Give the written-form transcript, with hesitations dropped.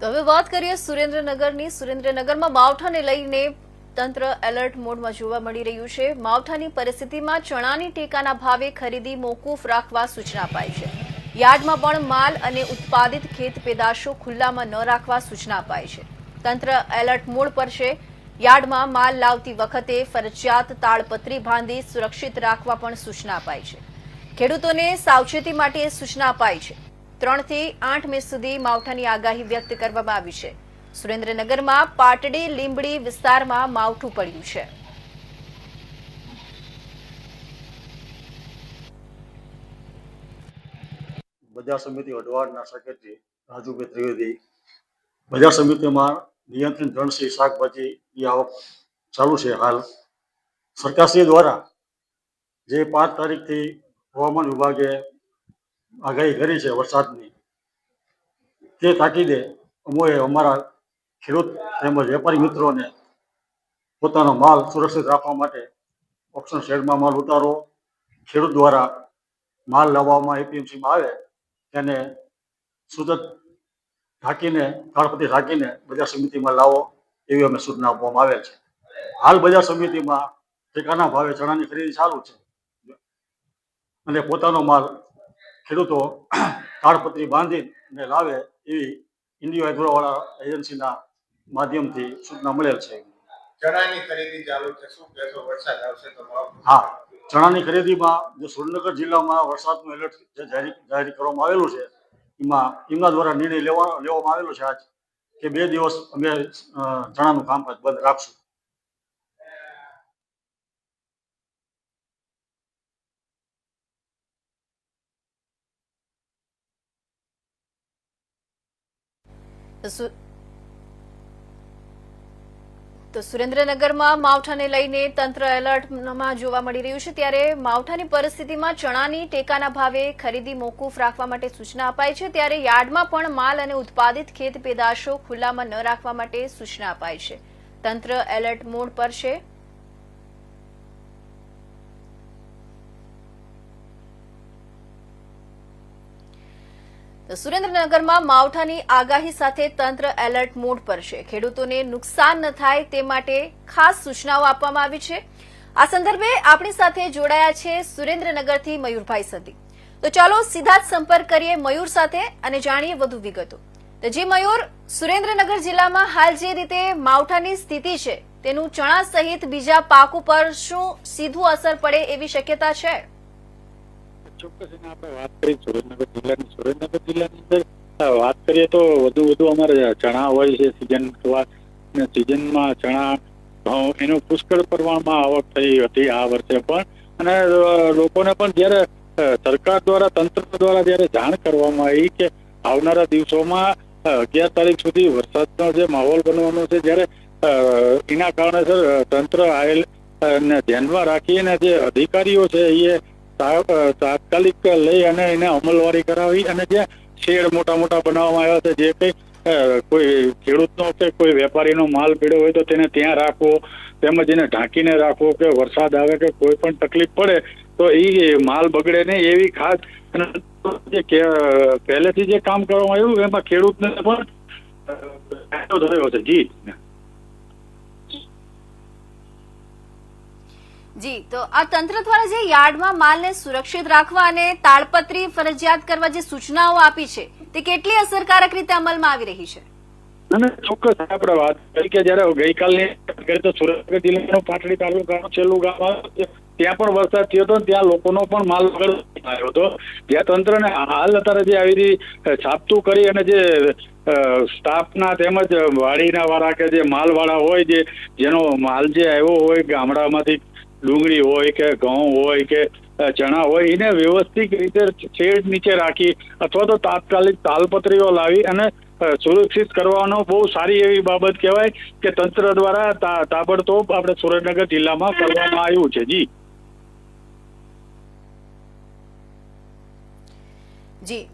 તો હવે વાત કરીએ સુરેન્દ્રનગરની। સુરેન્દ્રનગરમાં માવઠાને લઈને તંત્ર એલર્ટ મોડમાં જોવા મળી રહ્યું છે। માવઠાની પરિસ્થિતિમાં ચણાની ટેકાના ભાવે ખરીદી મોકૂફ રાખવા સૂચના અપાઈ છે। યાર્ડમાં પણ માલ અને ઉત્પાદિત ખેત પેદાશો ખુલ્લામાં ન રાખવા સૂચના અપાઈ છે। તંત્ર એલર્ટ મોડ પર છે। યાર્ડમાં માલ લાવતી વખતે ફરજિયાત તાળપત્રી બાંધી સુરક્ષિત રાખવા પણ સૂચના અપાઈ છે। ખેડૂતોને સાવચેતી માટે સૂચના અપાઈ છે। 3 થી 8 મે સુધી માવઠાની આગાહી વ્યક્ત કરવામાં આવી છે। સુરેન્દ્રનગરમાં પાટડી લીંબડી વિસ્તારમાં માવઠું પડ્યું છે। બજાર સમિતિ વઢવાડના સેક્રેટરી રાજુભાઈ ત્રિવેદી બજાર સમિતિમાં નિયંત્રણ ધનશ્રી શાકભાજીની આવક ચાલુ છે। હાલ સરકારશ્રી દ્વારા જે 5 તારીખથી હવામાન વિભાગે આગાહી કરી છે વરસાદની, તે તાકીદે અમોએ અમારા ખેડૂત તેમજ વેપારી મિત્રોને પોતાનો માલ સુરક્ષિત રાખવા માટે ઓક્શન શેડમાં માલ ઉતારો, ખેડૂત દ્વારા માલ લાવવામાં એપીએમસીમાં આવે તેને સુરત ઢાંકીને તાળપત્રી ઢાંકીને બજાર સમિતિમાં લાવો એવી અમે સૂચના આપવામાં આવેલ છે। હાલ બજાર સમિતિમાં ટેકાના ભાવે ચણાની ખરીદી ચાલુ છે અને પોતાનો માલ ખેડૂતો તાળપત્રી બાંધીને લાવે એવી ઇન્ડિયો એગ્રોવાળા એજન્સીના માધ્યમથી સૂચના મળેલ છે। ચણાની ખરીદી ચાલુ છે, શું કહેશો? વરસાદ આવશે તો હા, ચણાની ખરીદીમાં જે સુરેન્દ્રનગર જિલ્લામાં વરસાદનું એલર્ટ જે જાહેર કરવામાં આવેલું છે એમના દ્વારા નિર્ણય લેવામાં આવેલો છે આજ કે 2 દિવસ અમે ચણાનું કામકાજ બંધ રાખશું। તો સુરેન્દ્રનગરમાં માવઠાને લઈને તંત્ર એલર્ટમાં જોવા મળી રહ્યું છે। ત્યારે માવઠાની પરિસ્થિતિમાં ચણાની ટેકાના ભાવે ખરીદી મોકૂફ રાખવા માટે સૂચના અપાઈ છે। ત્યારે યાર્ડમાં પણ માલ અને ઉત્પાદિત ખેત પેદાશો ખુલ્લામાં ન રાખવા માટે સૂચના અપાઈ છે। તંત્ર એલર્ટ મોડ પર છે। સુરેન્દ્રનગરમાં માવઠાની આગાહી સાથે તંત્ર એલર્ટ મોડ પર છે। ખેડૂતોને નુકસાન ન થાય તે માટે ખાસ સૂચનાઓ આપવામાં આવી છે। આ સંદર્ભે આપણી સાથે જોડાયા છે સુરેન્દ્રનગરથી મયુરભાઈ સદી। તો ચાલો સીધા જ સંપર્ક કરીએ મયુર સાથે અને જાણીએ વધુ વિગતો। તો જી મયુર, સુરેન્દ્રનગર જિલ્લામાં હાલ જે રીતે માવઠાની સ્થિતિ છે તેનું ચણા સહિત બીજા પાક ઉપર શું સીધું અસર પડે એવી શક્યતા છે? ચોક્કસ એને આપણે વાત કરી સુરેન્દ્રનગર જિલ્લાની અંદર વાત કરીએ તો વધુ અમારે ચણા હોય છે સિઝનમાં ચણા ઘઉં એનું પુષ્કળ પ્રમાણમાં આવક થઈ હતી આ વર્ષે પણ। અને લોકોને પણ જયારે સરકાર દ્વારા તંત્ર દ્વારા જયારે જાણ કરવામાં આવી કે આવનારા દિવસોમાં 11 તારીખ સુધી વરસાદનો જે માહોલ બનવાનો છે, જ્યારે એના કારણે તંત્ર આયેલ ધ્યાનમાં રાખીને જે અધિકારીઓ છે એ તાત્કાલિક લઈ અને એને અમલવારી કરાવી અને જે શેડ મોટા બનાવવામાં આવ્યા છે, જે કઈ કોઈ ખેડૂતનો કે કોઈ વેપારીનો માલ પડ્યો હોય તો તેને ત્યાં રાખવો, તેમજ એને ઢાંકીને રાખવો કે વરસાદ આવે કે કોઈ પણ તકલીફ પડે તો એ માલ બગડે નહીં એવી ખાસ જે પહેલેથી જે કામ કરવામાં આવ્યું એમાં ખેડૂતને પણ ફાયદો થયો છે। જી, તો આ તંત્ર દ્વારા જે યાર્ડમાં માલને સુરક્ષિત રાખવા અને તાળપત્રી ફરજિયાત કરવા જે સૂચનાઓ આપી છે તે કેટલી અસરકારક રીતે અમલમાં આવી રહી છે? અને ચોક્કસ આપણે વાત કરી કે જયારે ગઈકાલની કરીએ તો સુરેન્દ્રનગર જિલ્લાનું પાટડી તાલુકાનું છેલ્લું ગામ ત્યાં પણ વરસાદ થયો હતો, ત્યાં લોકોનો પણ માલ આવ્યો હતો। જ્યાં તંત્રને હાલ અત્યારે જે આવી છાપતું કરી અને જે સ્ટાફના તેમજ વાડીના વાળા કે જે માલ વાળા હોય જેનો માલ જે આવ્યો હોય ગામડામાંથી ડુંગળી હોય કે ઘઉં હોય કે ચણા હોય એને વ્યવસ્થિત રીતે શેડ નીચે રાખી અથવા તો તાત્કાલિક તાલપત્રીઓ લાવી અને સુરક્ષિત કરવાનો બહુ સારી એવી બાબત કહેવાય કે તંત્ર દ્વારા તાબડતોબ આપણે સુરેન્દ્રનગર જિલ્લામાં કરવામાં આવ્યું છે। જી,